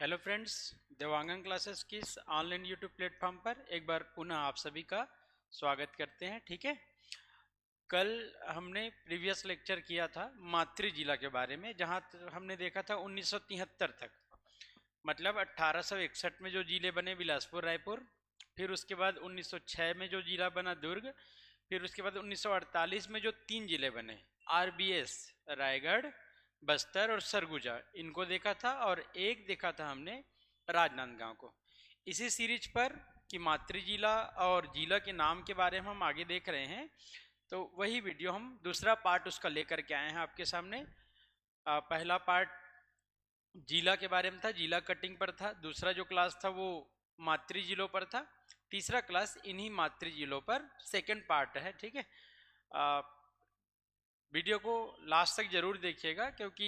Hello friends, Dewangan classes की इस online YouTube platform पर एक बार पुनः आप सभी का स्वागत करते हैं। ठीक है, कल हमने प्रीवियस लेक्चर किया था मातृ जिला के बारे में, जहां हमने देखा था 1973 तक, मतलब 1861 में जो जिले बने बिलासपुर रायपुर, फिर उसके बाद 1906 में जो जिला बना दुर्ग, फिर उसके बाद 1948 में जो 3 जिले बने आरबीएस रायगढ़, बस्तर और सरगुजा, इनको देखा था। और एक देखा था हमने राजनांदगांव को। इसी सीरीज पर कि मातृ जिला और जिला के नाम के बारे में हम आगे देख रहे हैं, तो वही वीडियो हम दूसरा पार्ट उसका लेकर के आए हैं आपके सामने। पहला पार्ट जिला के बारे में था, जिला कटिंग पर था। दूसरा जो क्लास था वो मातृ जिलों पर था। तीसरा क्लास इन्हीं मातृ जिलों पर सेकंड पार्ट है। ठीक है, वीडियो को लास्ट तक जरूर देखिएगा क्योंकि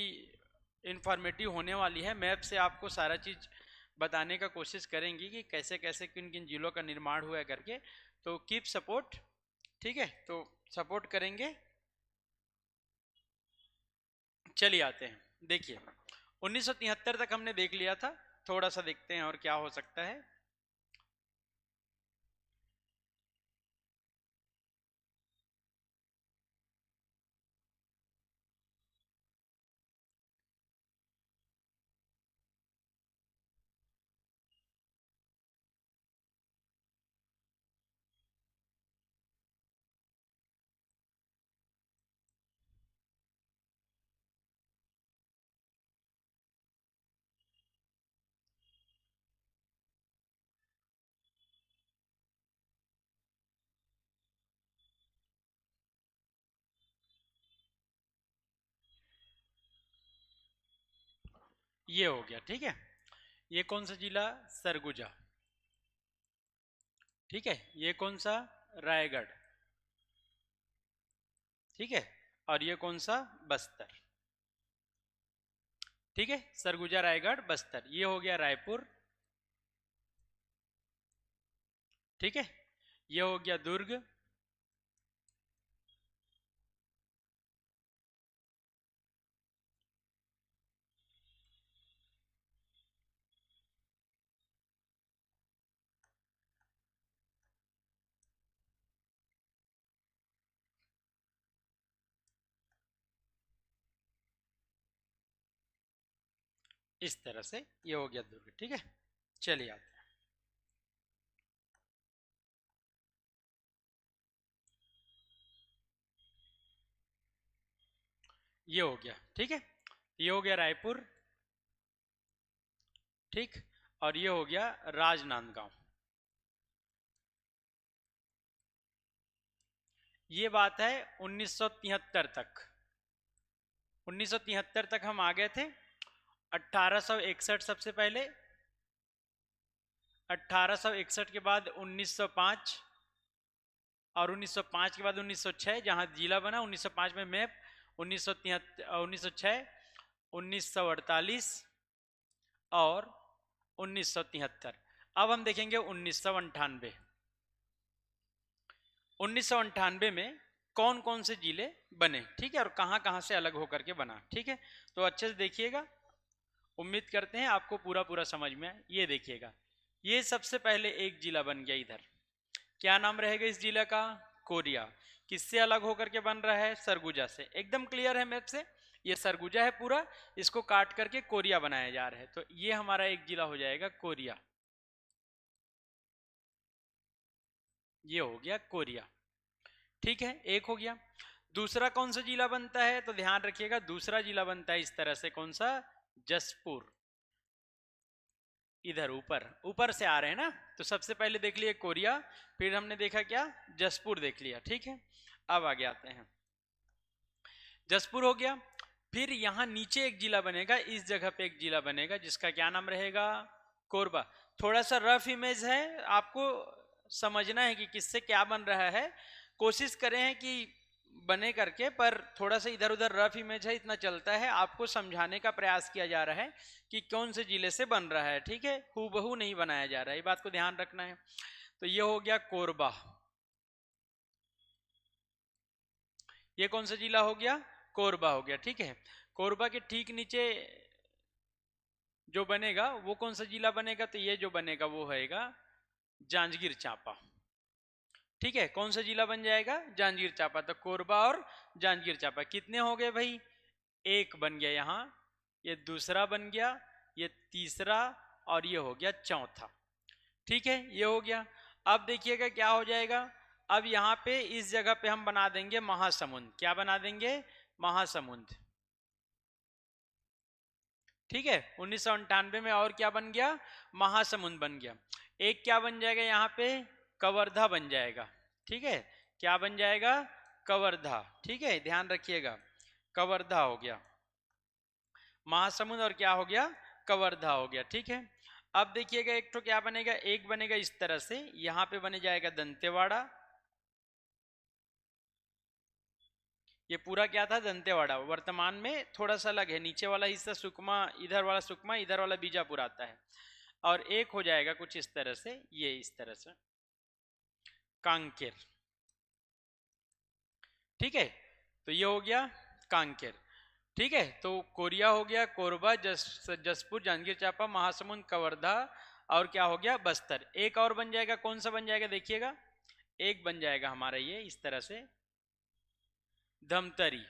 इंफॉर्मेटिव होने वाली है। मैप से आपको सारा चीज़ बताने का कोशिश करेंगी कि कैसे कैसे किन किन जिलों का निर्माण हुआ करके। तो कीप सपोर्ट। ठीक है, तो सपोर्ट करेंगे। चलिए आते हैं। देखिए 1973 तक हमने देख लिया था, थोड़ा सा देखते हैं और क्या हो सकता है। ये हो गया। ठीक है, ये कौन सा जिला? सरगुजा। ठीक है, ये कौन सा? रायगढ़। ठीक है, और ये कौन सा? बस्तर। ठीक है, सरगुजा रायगढ़ बस्तर, ये हो गया रायपुर। ठीक है, ये हो गया दुर्ग। इस तरह से ये हो गया दुर्ग। ठीक है, चलिए आते हैं। ये हो गया। ठीक है, ये हो गया रायपुर। ठीक, और ये हो गया राजनांदगांव। ये बात है 1973 तक। 1973 तक हम आ गए थे। 1861 सबसे पहले, 1861 के बाद 1905, और 1905 के बाद 1906 जहां जिला बना। 1905 में मैप, 1906, 1948 और 1973। अब हम देखेंगे 1998। 1998 में कौन कौन से जिले बने, ठीक है, और कहां कहां से अलग होकर के बना। ठीक है, तो अच्छे से देखिएगा, उम्मीद करते हैं आपको पूरा पूरा समझ में आए। ये देखिएगा, ये सबसे पहले एक जिला बन गया इधर। क्या नाम रहेगा इस जिला का? कोरिया। किससे अलग होकर के बन रहा है? सरगुजा से। एकदम क्लियर है मैप से, ये सरगुजा है पूरा, इसको काट करके कोरिया बनाया जा रहा है। तो ये हमारा एक जिला हो जाएगा कोरिया। ये हो गया कोरिया। ठीक है, एक हो गया। दूसरा कौन सा जिला बनता है? तो ध्यान रखिएगा, दूसरा जिला बनता है इस तरह से। कौन सा? जसपुर। इधर ऊपर ऊपर से आ रहे हैं ना, तो सबसे पहले देख लिए कोरिया, फिर हमने देखा क्या? जसपुर देख लिया। ठीक है, अब आगे आते हैं। जसपुर हो गया। फिर यहां नीचे एक जिला बनेगा, इस जगह पे एक जिला बनेगा जिसका क्या नाम रहेगा? कोरबा। थोड़ा सा रफ इमेज है, आपको समझना है कि किससे क्या बन रहा है। कोशिश करें हैं कि बने करके, पर थोड़ा सा इधर उधर रफ इमेज है, इतना चलता है। आपको समझाने का प्रयास किया जा रहा है कि कौन से जिले से बन रहा है। ठीक है, हूबहू नहीं बनाया जा रहा है, ये बात को ध्यान रखना है। तो ये हो गया कोरबा। ये कौन सा जिला हो गया? कोरबा हो गया। ठीक है, कोरबा के ठीक नीचे जो बनेगा वो कौन सा जिला बनेगा, तो ये जो बनेगा वो होएगा जांजगीर चांपा। ठीक है, कौन सा जिला बन जाएगा, जांजगीर चांपा। तो कोरबा और जांजगीर चांपा कितने हो गए भाई, एक बन गया यहाँ, ये दूसरा बन गया, ये तीसरा, और ये हो गया चौथा। ठीक है, ये हो गया। अब देखिएगा क्या हो जाएगा, अब यहाँ पे इस जगह पे हम बना देंगे महासमुंद। क्या बना देंगे, महासमुंद। ठीक है, 1998 में और क्या बन गया, महासमुंद बन गया। एक क्या बन जाएगा यहाँ पे, कवर्धा बन जाएगा। ठीक है, क्या बन जाएगा, कवर्धा। ठीक है, ध्यान रखिएगा, कवर्धा हो गया महासमुंद, और क्या हो गया, कवर्धा हो गया। ठीक है, अब देखिएगा एक तो क्या बनेगा, एक बनेगा इस तरह से, यहां पे बने जाएगा दंतेवाड़ा। ये पूरा क्या था, दंतेवाड़ा। वर्तमान में थोड़ा सा अलग है, नीचे वाला हिस्सा सुकमा, इधर वाला सुकमा, इधर वाला बीजापुर आता है। और एक हो जाएगा कुछ इस तरह से, ये इस तरह से कांकेर। ठीक है, तो ये हो गया कांकेर। ठीक है, तो कोरिया हो गया, कोरबा, जसपुर, जांजगीर चांपा, महासमुंद, कवर्धा, और क्या हो गया, बस्तर। एक और बन जाएगा, कौन सा बन जाएगा देखिएगा, एक बन जाएगा हमारा ये इस तरह से धमतरी।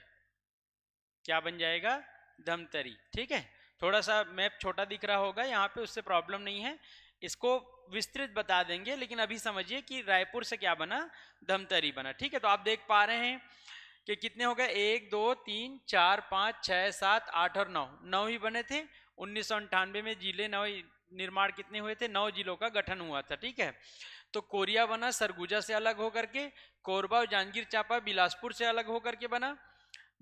क्या बन जाएगा, धमतरी। ठीक है, थोड़ा सा मैप छोटा दिख रहा होगा यहाँ पे, उससे प्रॉब्लम नहीं है, इसको विस्तृत बता देंगे, लेकिन अभी समझिए कि रायपुर से क्या बना, धमतरी बना। ठीक है, तो आप देख पा रहे हैं कि कितने हो गए, 1 2 3 4 5 6 7 8 और 9, 9 ही बने थे। 1998 में जिले 9 निर्माण कितने हुए थे, 9 जिलों का गठन हुआ था। ठीक है, तो कोरिया बना सरगुजा से अलग होकर के, कोरबा और जांजगीर चांपा बिलासपुर से अलग होकर के बना,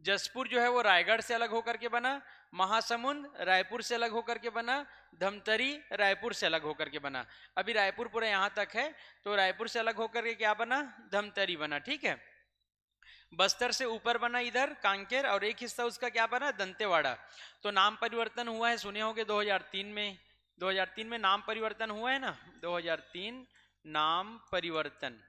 जसपुर जो है वो रायगढ़ से अलग होकर के बना, महासमुंद रायपुर से अलग होकर के बना, धमतरी रायपुर से अलग होकर के बना। अभी रायपुर पूरा यहाँ तक है, तो रायपुर से अलग होकर के क्या बना, धमतरी बना। ठीक है, बस्तर से ऊपर बना इधर कांकेर, और एक हिस्सा उसका क्या बना, दंतेवाड़ा। तो नाम परिवर्तन हुआ है, सुने होंगे 2003 में, 2003 में नाम परिवर्तन हुआ है ना, 2003 नाम परिवर्तन।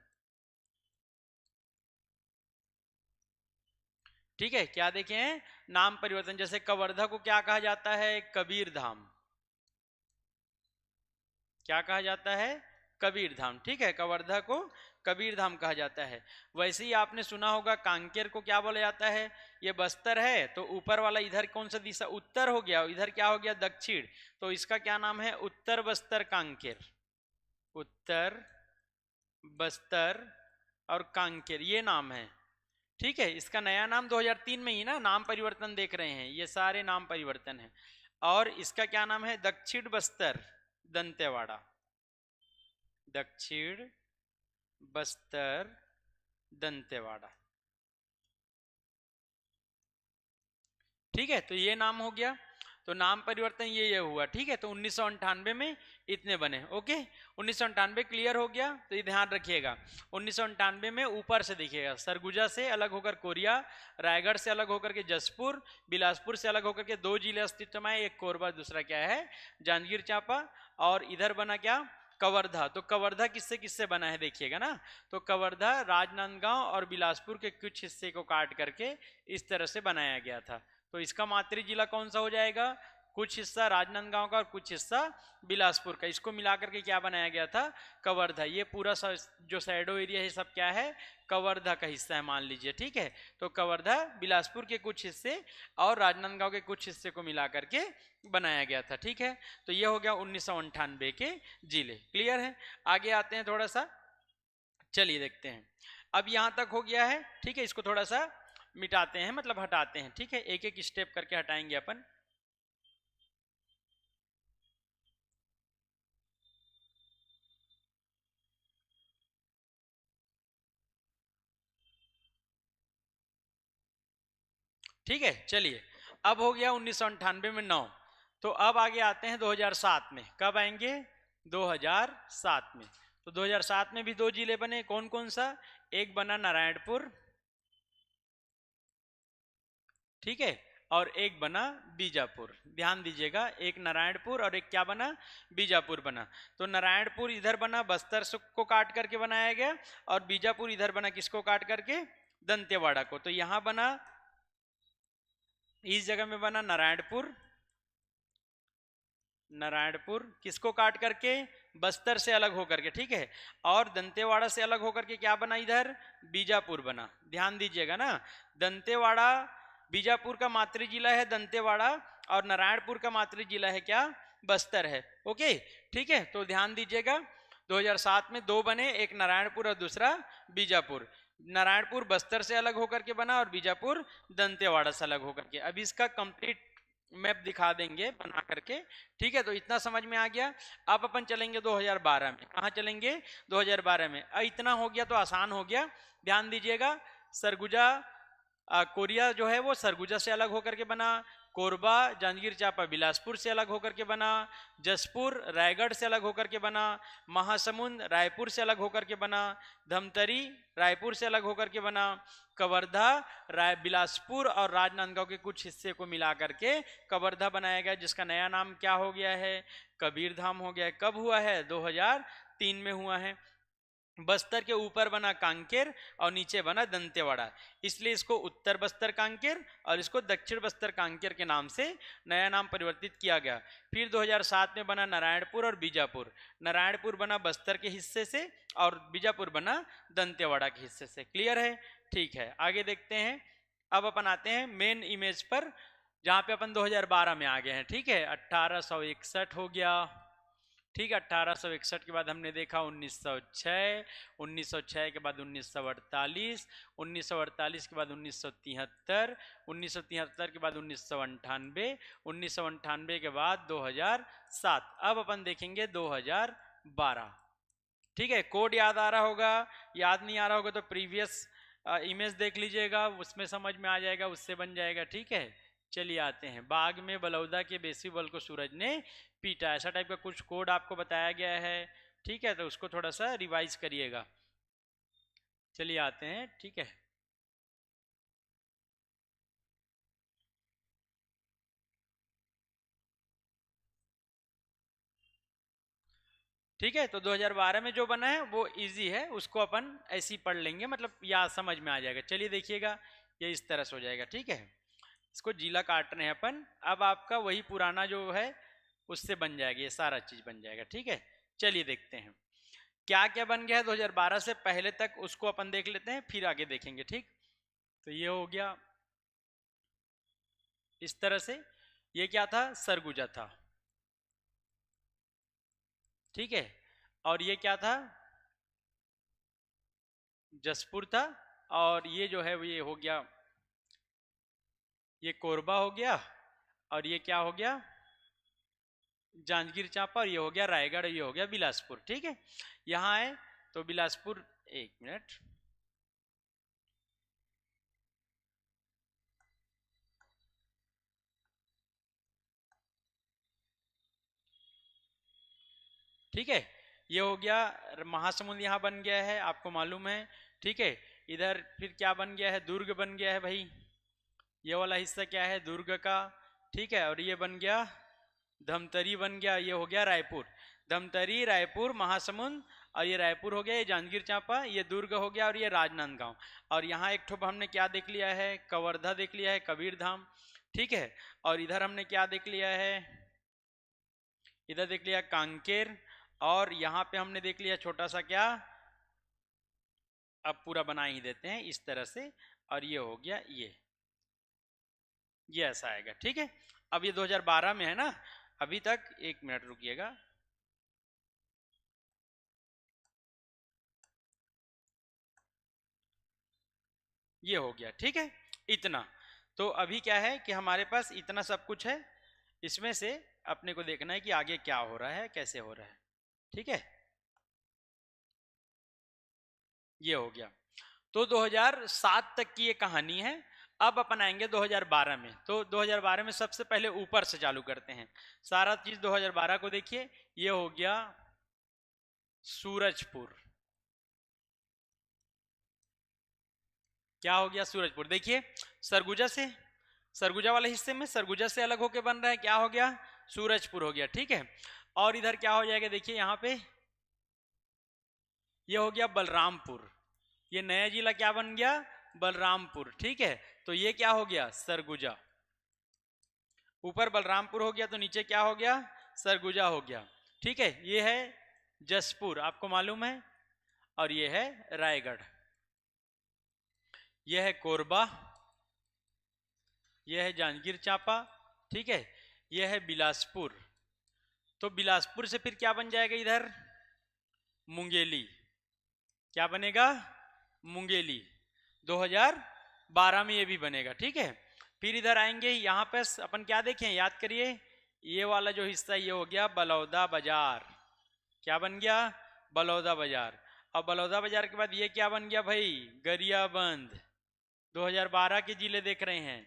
ठीक है, क्या देखे हैं, नाम परिवर्तन। जैसे कवर्धा को क्या कहा जाता है, कबीर धाम। क्या कहा जाता है, कबीर धाम। ठीक है, कवर्धा को कबीर धाम कहा जाता है। वैसे ही आपने सुना होगा कांकेर को क्या बोला जाता है, ये बस्तर है, तो ऊपर वाला इधर कौन सा दिशा, उत्तर हो गया, इधर क्या हो गया, दक्षिण, तो इसका क्या नाम है, उत्तर बस्तर कांकेर। उत्तर बस्तर और कांकेर, ये नाम है। ठीक है, इसका नया नाम 2003 में ही ना, नाम परिवर्तन देख रहे हैं, ये सारे नाम परिवर्तन है। और इसका क्या नाम है, दक्षिण बस्तर दंतेवाड़ा, दक्षिण बस्तर दंतेवाड़ा। ठीक है, तो ये नाम हो गया, तो नाम परिवर्तन ये हुआ। ठीक है, तो 1998 में इतने बने। ओके, 1998 क्लियर हो गया, तो ये ध्यान रखिएगा। 1998 में ऊपर से देखिएगा, सरगुजा से अलग होकर कोरिया, रायगढ़ से अलग होकर के जसपुर, बिलासपुर से अलग होकर के 2 जिले अस्तित्व में, एक कोरबा, दूसरा क्या है, जांजगीर चांपा, और इधर बना क्या, कवर्धा। तो कवर्धा किससे किससे बना है देखिएगा ना, तो कवर्धा राजनांदगांव और बिलासपुर के कुछ हिस्से को काट करके इस तरह से बनाया गया था। तो इसका मातृ जिला कौन सा हो जाएगा, कुछ हिस्सा राजनांदगांव का और कुछ हिस्सा बिलासपुर का, इसको मिलाकर के क्या बनाया गया था, कवर्धा। ये पूरा जो शैडो एरिया है सब क्या है, कवर्धा का हिस्सा है मान लीजिए। ठीक है, तो कवर्धा बिलासपुर के कुछ हिस्से और राजनांदगांव के कुछ हिस्से को मिलाकर के बनाया गया था। ठीक है, तो ये हो गया 1998 के जिले। क्लियर है, आगे आते हैं थोड़ा सा, चलिए देखते हैं। अब यहां तक हो गया है। ठीक है, इसको थोड़ा सा मिटाते हैं, मतलब हटाते हैं। ठीक है, एक एक स्टेप करके हटाएंगे अपन। ठीक है, चलिए, अब हो गया 1998 में 9, तो अब आगे आते हैं 2007 में। कब आएंगे, 2007 में। तो 2007 में भी 2 जिले बने, कौन कौन सा, एक बना नारायणपुर, ठीक है, और एक बना बीजापुर। ध्यान दीजिएगा, एक नारायणपुर और एक क्या बना, बीजापुर बना। तो नारायणपुर इधर बना, बस्तर को काट करके बनाया गया, और बीजापुर इधर बना, किसको काट करके, दंतेवाड़ा को। तो यहां बना, इस जगह में बना नारायणपुर, नारायणपुर किसको काट करके, बस्तर से अलग होकर के, ठीक है। और दंतेवाड़ा से अलग होकर के क्या बना, इधर बीजापुर बना। ध्यान दीजिएगा ना, दंतेवाड़ा, बीजापुर का मातृ जिला है दंतेवाड़ा और नारायणपुर का मातृ जिला है क्या, बस्तर है। ओके, ठीक है। तो ध्यान दीजिएगा 2007 में दो बने, एक नारायणपुर और दूसरा बीजापुर। नारायणपुर बस्तर से अलग होकर के बना और बीजापुर दंतेवाड़ा से अलग होकर के। अभी इसका कंप्लीट मैप दिखा देंगे बना करके, ठीक है। तो इतना समझ में आ गया। अब अपन चलेंगे 2012 में। कहाँ चलेंगे, 2012 में। इतना हो गया तो आसान हो गया। ध्यान दीजिएगा, सरगुजा कोरिया जो है वो सरगुजा से अलग होकर के बना, कोरबा जांजगीर चांपा बिलासपुर से अलग होकर के बना, जसपुर रायगढ़ से अलग होकर के बना, महासमुंद रायपुर से अलग होकर के बना, धमतरी रायपुर से अलग होकर के बना, कवर्धा बिलासपुर और राजनांदगांव के कुछ हिस्से को मिला करके कवर्धा बनाया गया, जिसका नया नाम क्या हो गया है, कबीर धाम हो गया है। कब हुआ है, 2003 में हुआ है। बस्तर के ऊपर बना कांकेर और नीचे बना दंतेवाड़ा, इसलिए इसको उत्तर बस्तर कांकेर और इसको दक्षिण बस्तर कांकेर के नाम से नया नाम परिवर्तित किया गया। फिर 2007 में बना नारायणपुर और बीजापुर। नारायणपुर बना बस्तर के हिस्से से और बीजापुर बना दंतेवाड़ा के हिस्से से। क्लियर है, ठीक है। आगे देखते हैं। अब अपन आते हैं मेन इमेज पर, जहाँ पे अपन 2012 में आ गए हैं, ठीक है। 1861 हो गया, ठीक है। 1861 के बाद हमने देखा 1906, 1906 के बाद 1948, 1948 के बाद 1973, 1973 के बाद 1998, 1998 के बाद 2007। अब अपन देखेंगे 2012, ठीक है। कोड याद आ रहा होगा, याद नहीं आ रहा होगा तो प्रीवियस इमेज देख लीजिएगा, उसमें समझ में आ जाएगा, उससे बन जाएगा, ठीक है। चलिए आते हैं। बाग में बलौदा के बेसी बल को सूरज ने पीटा, ऐसा टाइप का कुछ कोड आपको बताया गया है, ठीक है। तो उसको थोड़ा सा रिवाइज करिएगा। चलिए आते हैं, ठीक है। ठीक है, तो 2012 में जो बना है वो इजी है, उसको अपन ऐसे ही पढ़ लेंगे, मतलब या समझ में आ जाएगा। चलिए देखिएगा, ये इस तरह से हो जाएगा, ठीक है। इसको जिला काट रहे हैं अपन। अब आपका वही पुराना जो है उससे बन जाएगा, ये सारा चीज बन जाएगा, ठीक है। चलिए देखते हैं क्या क्या बन गया है 2012 से पहले तक, उसको अपन देख लेते हैं, फिर आगे देखेंगे, ठीक। तो ये हो गया इस तरह से। ये क्या था, सरगुजा था, ठीक है। और ये क्या था, जसपुर था। और ये जो है वो ये हो गया, ये कोरबा हो गया। और ये क्या हो गया, जांजगीर चांपा। और ये हो गया रायगढ़, ये हो गया बिलासपुर, ठीक है। यहाँ है तो बिलासपुर, एक मिनट, ठीक है। ये हो गया महासमुंद, यहाँ बन गया है, आपको मालूम है, ठीक है। इधर फिर क्या बन गया है, दुर्ग बन गया है भाई, ये वाला हिस्सा क्या है, दुर्ग का, ठीक है। और ये बन गया धमतरी बन गया, ये हो गया रायपुर। धमतरी, रायपुर, महासमुंद, और ये रायपुर हो गया, ये जांजगीर चांपा, ये दुर्ग हो गया, और ये राजनांदगांव। और यहाँ एक ठोप हमने क्या देख लिया है, कवर्धा देख लिया है, कबीर धाम, ठीक है। और इधर हमने क्या देख लिया है, इधर देख लिया कांकेर। और यहाँ पे हमने देख लिया छोटा सा क्या, अब पूरा बना ही देते हैं इस तरह से। और ये हो गया, ये ऐसा आएगा, ठीक है। अब ये 2012 में है ना, अभी तक, एक मिनट रुकिएगा, ये हो गया, ठीक है। इतना तो अभी क्या है कि हमारे पास इतना सब कुछ है, इसमें से अपने को देखना है कि आगे क्या हो रहा है, कैसे हो रहा है, ठीक है। ये हो गया। तो 2007 तक की ये कहानी है। अब अपन आएंगे 2012 में। तो 2012 में सबसे पहले ऊपर से चालू करते हैं, सारा चीज 2012 को देखिए। ये हो गया सूरजपुर, क्या हो गया, सूरजपुर। देखिए सरगुजा से, सरगुजा वाले हिस्से में सरगुजा से अलग होके बन रहा है, क्या हो गया, सूरजपुर हो गया, ठीक है। और इधर क्या हो जाएगा, देखिए यहाँ पे ये हो गया बलरामपुर, ये नया जिला क्या बन गया, बलरामपुर, ठीक है। तो ये क्या हो गया, सरगुजा। ऊपर बलरामपुर हो गया तो नीचे क्या हो गया, सरगुजा हो गया। ठीक है, ये है जसपुर, आपको मालूम है, और ये है रायगढ़। ये है कोरबा, ये है जांजगीर चांपा। ठीक है, ये है बिलासपुर। तो बिलासपुर से फिर क्या बन जाएगा इधर, मुंगेली। क्या बनेगा, मुंगेली। 2012 में ये भी बनेगा। ठीक है, फिर इधर आएंगे, यहाँ पे अपन क्या देखें, याद करिए, ये वाला जो हिस्सा ये हो गया बलौदा बाजार। क्या बन गया, बलौदा बाजार। अब बलौदा बाजार के बाद ये क्या बन गया भाई, गरियाबंद। 2012 के जिले देख रहे हैं,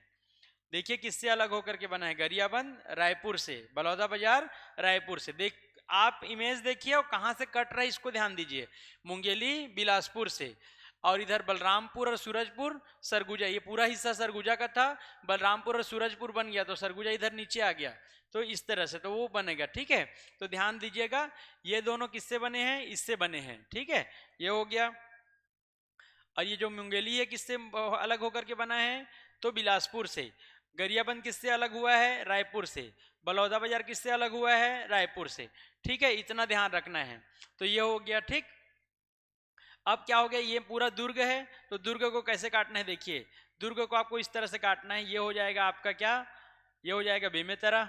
देखिए किससे अलग होकर के बना है, गरियाबंद रायपुर से, बलौदा बाजार रायपुर से। देख आप इमेज देखिए और कहां से कट रहा है इसको ध्यान दीजिए, मुंगेली बिलासपुर से, और इधर बलरामपुर और सूरजपुर सरगुजा, ये पूरा हिस्सा सरगुजा का था, बलरामपुर और सूरजपुर बन गया तो सरगुजा इधर नीचे आ गया, तो इस तरह से तो वो बनेगा। ठीक है, तो ध्यान दीजिएगा ये दोनों किससे बने हैं, इससे बने हैं। ठीक है, ये हो गया। और ये जो मुंगेली है किससे अलग होकर के बना है, तो बिलासपुर से। गरियाबंद किससे अलग हुआ है, रायपुर से। बलौदा बाजार किससे अलग हुआ है, रायपुर से। ठीक है, इतना ध्यान रखना है। तो ये हो गया। ठीक, अब क्या हो गया, ये पूरा दुर्ग है, तो दुर्ग को कैसे काटना है, देखिए दुर्ग को आपको इस तरह से काटना है, ये हो जाएगा आपका क्या, ये हो जाएगा बेमेतरा।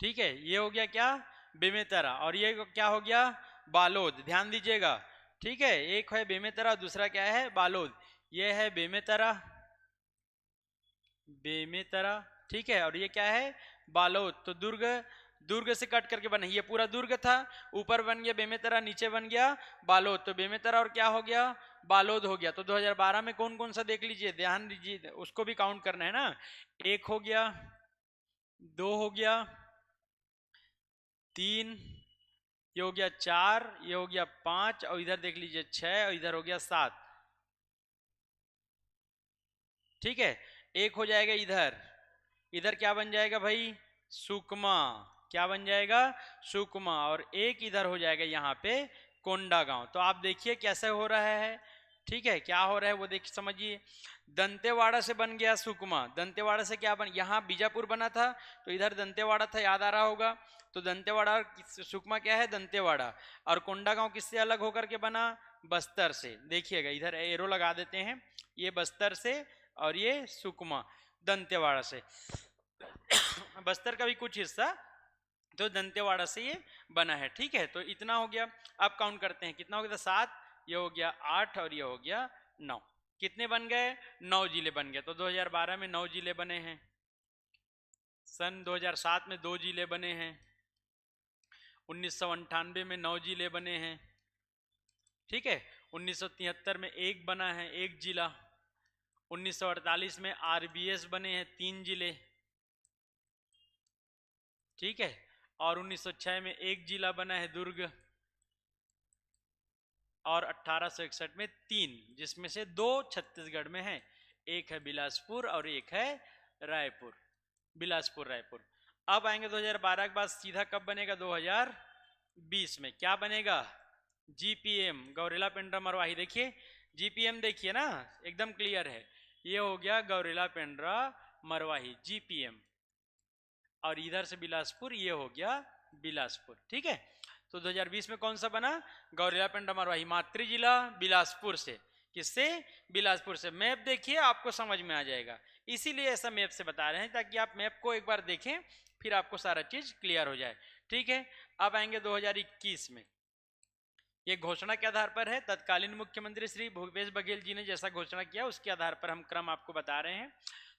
ठीक है, ये हो गया क्या, बेमेतरा, और ये क्या हो गया, बालोद। ध्यान दीजिएगा। ठीक है, एक है बेमेतरा, दूसरा क्या है, बालोद। ये है बेमेतरा, बेमेतरा। ठीक है, और ये क्या है, बालोद। तो दुर्ग, दुर्ग से कट करके बने, ये पूरा दुर्ग था, ऊपर बन गया बेमेतरा, नीचे बन गया बालोद। तो बेमेतरा और क्या हो गया, बालोद हो गया। तो 2012 में कौन कौन सा देख लीजिए, ध्यान दीजिए, उसको भी काउंट करना है ना। एक हो गया, दो हो गया, तीन, ये हो गया चार, ये हो गया पांच, और इधर देख लीजिए छह, और इधर हो गया सात। ठीक है, एक हो जाएगा इधर, इधर क्या बन जाएगा भाई, सुकमा। क्या बन जाएगा, सुकमा। और एक इधर हो जाएगा यहाँ पे कोंडा गांव। तो आप देखिए कैसे हो रहा है। ठीक है, क्या हो रहा है वो देख समझिए। दंतेवाड़ा से बन गया सुकमा, दंतेवाड़ा से क्या बन, यहाँ बीजापुर बना था तो इधर दंतेवाड़ा था, याद आ रहा होगा। तो दंतेवाड़ा और सुकमा क्या है, दंतेवाड़ा। और कोंडा गांव किससे अलग होकर के बना, बस्तर से। देखिएगा इधर एरो लगा देते हैं, ये बस्तर से और ये सुकमा दंतेवाड़ा से। बस्तर का भी कुछ हिस्सा तो दंतेवाड़ा से ये बना है। ठीक है, तो इतना हो गया। अब काउंट करते हैं, कितना हो गया, 7, ये हो गया 8, और ये हो गया 9। कितने बन गए, 9 जिले बन गए। तो 2012 में 9 जिले बने हैं, सन 2007 में 2 जिले बने हैं, 1998 में 9 जिले बने हैं। ठीक है, 1973 में 1 बना है, 1 जिला। 1948 में आरबीएस बने हैं 3 जिले। ठीक है, और 1906 में 1 जिला बना है दुर्ग, और 1861 में 3, जिसमें से 2 छत्तीसगढ़ में है, एक है बिलासपुर और एक है रायपुर, बिलासपुर रायपुर। अब आएंगे 2012 के बाद, सीधा कब बनेगा, 2020 में। क्या बनेगा, जीपीएम, गौरेला पेंड्रा मरवाही। देखिए जीपीएम देखिए ना, एकदम क्लियर है, ये हो गया गौरेला पेंड्रा मरवाही जीपीएम, और इधर से बिलासपुर, ये हो गया बिलासपुर। ठीक है, तो 2020 में कौन सा बना, गौरेला पेंड्रा मरवाही, मातृ जिला बिलासपुर से। किससे, बिलासपुर से। मैप देखिए आपको समझ में आ जाएगा, इसीलिए ऐसा मैप से बता रहे हैं, ताकि आप मैप को एक बार देखें फिर आपको सारा चीज क्लियर हो जाए। ठीक है, अब आएंगे 2021 में। ये घोषणा के आधार पर है, तत्कालीन मुख्यमंत्री श्री भूपेश बघेल जी ने जैसा घोषणा किया उसके आधार पर हम क्रम आपको बता रहे हैं।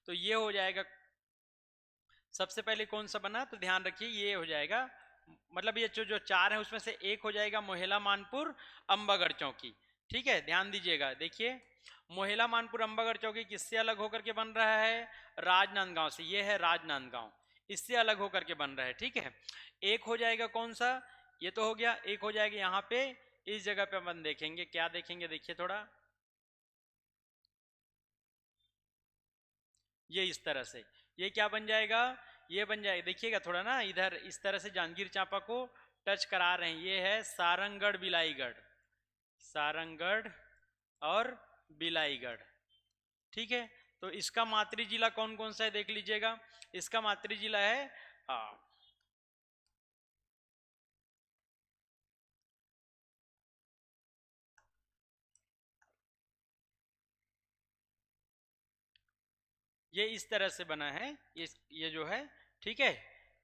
तो ये हो जाएगा, सबसे पहले कौन सा बना, तो ध्यान रखिए ये हो जाएगा, मतलब ये जो 4 है उसमें से एक हो जाएगा मोहेला मानपुर अंबागढ़ चौकी। ठीक है, ध्यान दीजिएगा। देखिए मोहेला मानपुर अंबागढ़ चौकी किससे अलग होकर के बन रहा है, राजनांदगांव से। ये है राजनांदगांव, इससे अलग होकर के बन रहा है। ठीक है, एक हो जाएगा कौन सा, ये तो हो गया। एक हो जाएगा यहाँ पे, इस जगह पे अपन देखेंगे, क्या देखेंगे, देखिए थोड़ा, ये इस तरह से, ये क्या बन जाएगा, ये बन जाएगा, देखिएगा थोड़ा ना इधर इस तरह से जांजगीर चांपा को टच करा रहे हैं। ये है सारंगगढ़ बिलाईगढ़, सारंगगढ़ और बिलाईगढ़, ठीक है। तो इसका मातृ जिला कौन कौन सा है देख लीजिएगा। इसका मातृ जिला है ये इस तरह से बना है, ये जो है, ठीक है।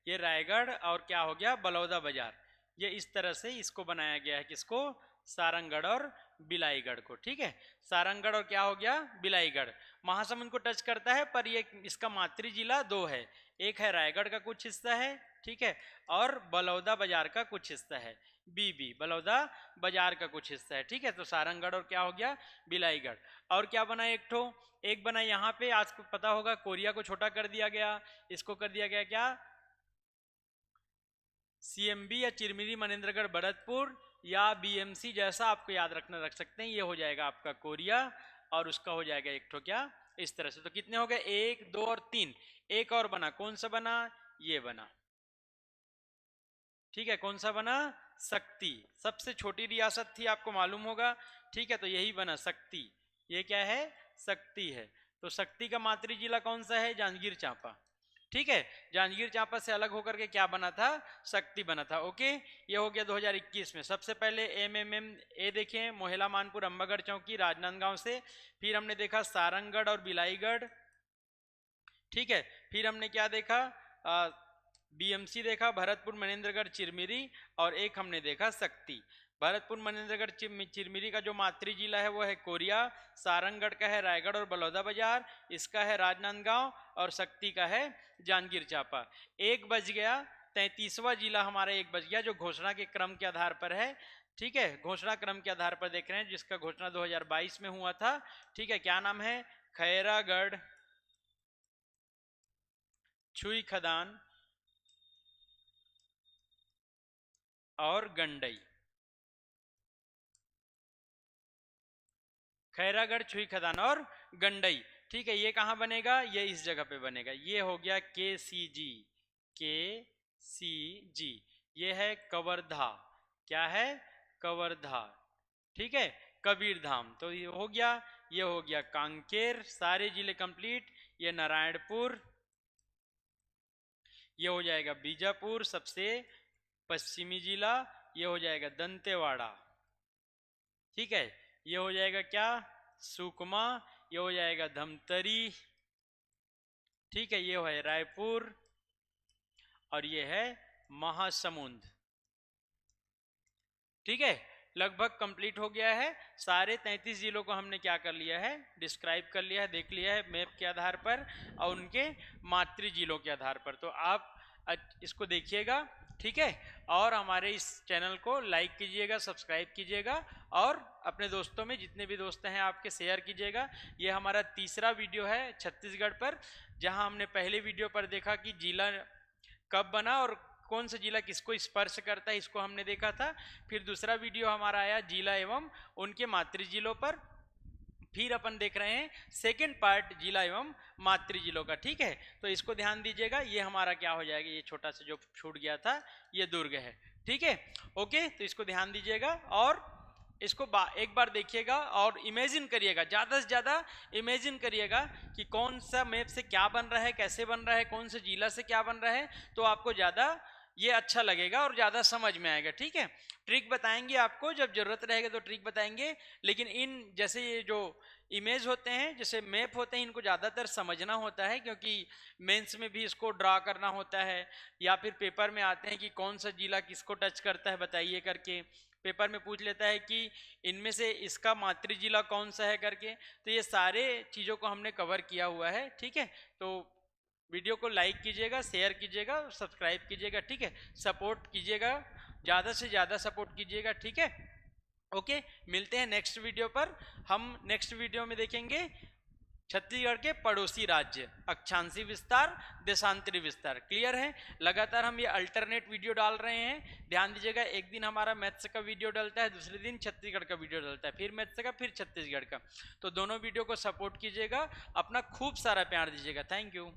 ये रायगढ़ और क्या हो गया, बलौदा बाजार, ये इस तरह से इसको बनाया गया है। किसको, सारंगगढ़ और बिलाईगढ़ को, ठीक है। सारंगगढ़ और क्या हो गया, बिलाईगढ़। महासमुंद को टच करता है, पर ये इसका मातृ जिला दो है, एक है रायगढ़ का कुछ हिस्सा है, ठीक है, और बलौदा बाजार का कुछ हिस्सा है, बीबी बलौदा बाजार का कुछ हिस्सा है, ठीक है। तो सारंगगढ़ और क्या हो गया, बिलाईगढ़। और क्या बना एक ठो, एक बना यहाँ पे, आपको पता होगा कोरिया को छोटा कर दिया गया, इसको कर दिया गया क्या, सीएमबी या चिरमिरी मनेंद्रगढ़ भरतपुर, या बीएमसी, जैसा आपको याद रख सकते हैं। ये हो जाएगा आपका कोरिया और उसका हो जाएगा एक ठो क्या, इस तरह से। तो कितने हो गए, 1 2 और 3। एक और बना, कौन सा बना, ये बना, ठीक है। कौन सा बना, शक्ति, सबसे छोटी रियासत थी आपको मालूम होगा, ठीक है। तो यही बना शक्ति, ये क्या है, शक्ति है। तो शक्ति का मातृ जिला कौन सा है, जांजगीर चांपा, ठीक है। जांजगीर चांपा से अलग होकर के क्या बना था, शक्ति बना था। ओके, ये हो गया 2021 में। सबसे पहले MMMA देखें, मोहला मानपुर अंबागढ़ चौकी राजनांदगांव से। फिर हमने देखा सारंगगढ़ और बिलाईगढ़, ठीक है। फिर हमने क्या देखा, BMC देखा, भरतपुर मनेंद्रगढ़ चिरमिरी, और एक हमने देखा शक्ति। भरतपुर मनेंद्रगढ़ चिरमिरी का जो मातृ जिला है वो है कोरिया, सारंगगढ़ का है रायगढ़ और बलौदा बाजार, इसका है राजनांदगांव, और शक्ति का है जांजगीर चांपा। एक बच गया, 33वां जिला हमारा एक बच गया, जो घोषणा के क्रम के आधार पर है, ठीक है। घोषणा क्रम के आधार पर देख रहे हैं, जिसका घोषणा 2022 में हुआ था, ठीक है। क्या नाम है, खैरागढ़ छुई खदान और गंडई। खैरागढ़ छुई खदान और गंडई, ठीक है। ये कहाँ बनेगा, ये इस जगह पे बनेगा। ये हो गया KCG, KCG। ये है कवर्धा, क्या है, कवर्धा, ठीक है, कबीरधाम। तो ये हो गया, ये हो गया कांकेर, सारे जिले कंप्लीट। ये नारायणपुर, ये हो जाएगा बीजापुर, सबसे पश्चिमी जिला। ये हो जाएगा दंतेवाड़ा, ठीक है। ये हो जाएगा क्या, सुकमा। ये हो जाएगा धमतरी, ठीक है। ये है रायपुर, और ये है महासमुंद, ठीक है। लगभग कंप्लीट हो गया है। सारे 33 जिलों को हमने क्या कर लिया है, डिस्क्राइब कर लिया है, देख लिया है मैप के आधार पर और उनके मातृ जिलों के आधार पर। तो आप इसको देखिएगा, ठीक है। और हमारे इस चैनल को लाइक कीजिएगा, सब्सक्राइब कीजिएगा, और अपने दोस्तों में जितने भी दोस्त हैं आपके शेयर कीजिएगा। ये हमारा तीसरा वीडियो है छत्तीसगढ़ पर, जहां हमने पहले वीडियो पर देखा कि जिला कब बना और कौन सा जिला किसको स्पर्श करता है, इसको हमने देखा था। फिर दूसरा वीडियो हमारा आया जिला एवं उनके मातृ जिलों पर। फिर अपन देख रहे हैं सेकंड पार्ट जिला एवं मातृ जिलों का, ठीक है। तो इसको ध्यान दीजिएगा। ये हमारा क्या हो जाएगा, ये छोटा सा जो छूट गया था, ये दुर्ग है, ठीक है। ओके, तो इसको ध्यान दीजिएगा और इसको एक बार देखिएगा और इमेजिन करिएगा, ज़्यादा से ज़्यादा इमेजिन करिएगा कि कौन सा मैप से क्या बन रहा है, कैसे बन रहा है, कौन से जिला से क्या बन रहा है। तो आपको ज़्यादा ये अच्छा लगेगा और ज़्यादा समझ में आएगा, ठीक है। ट्रिक बताएंगे आपको, जब जरूरत रहेगा तो ट्रिक बताएंगे। लेकिन इन जैसे ये जो इमेज होते हैं, जैसे मैप होते हैं, इनको ज़्यादातर समझना होता है, क्योंकि मेंस में भी इसको ड्रा करना होता है, या फिर पेपर में आते हैं कि कौन सा जिला किसको टच करता है बताइए करके। पेपर में पूछ लेता है कि इनमें से इसका मातृ जिला कौन सा है करके। तो ये सारे चीज़ों को हमने कवर किया हुआ है, ठीक है। तो वीडियो को लाइक कीजिएगा, शेयर कीजिएगा, सब्सक्राइब कीजिएगा, ठीक है। सपोर्ट कीजिएगा, ज़्यादा से ज़्यादा सपोर्ट कीजिएगा, ठीक है। ओके, मिलते हैं नेक्स्ट वीडियो पर। हम नेक्स्ट वीडियो में देखेंगे छत्तीसगढ़ के पड़ोसी राज्य, अक्षांशी विस्तार, देशांतरी विस्तार। क्लियर है। लगातार हम ये अल्टरनेट वीडियो डाल रहे हैं, ध्यान दीजिएगा। एक दिन हमारा मैथ्स का वीडियो डलता है, दूसरे दिन छत्तीसगढ़ का वीडियो डलता है, फिर मैथ्स का, फिर छत्तीसगढ़ का। तो दोनों वीडियो को सपोर्ट कीजिएगा, अपना खूब सारा प्यार दीजिएगा। Thank you.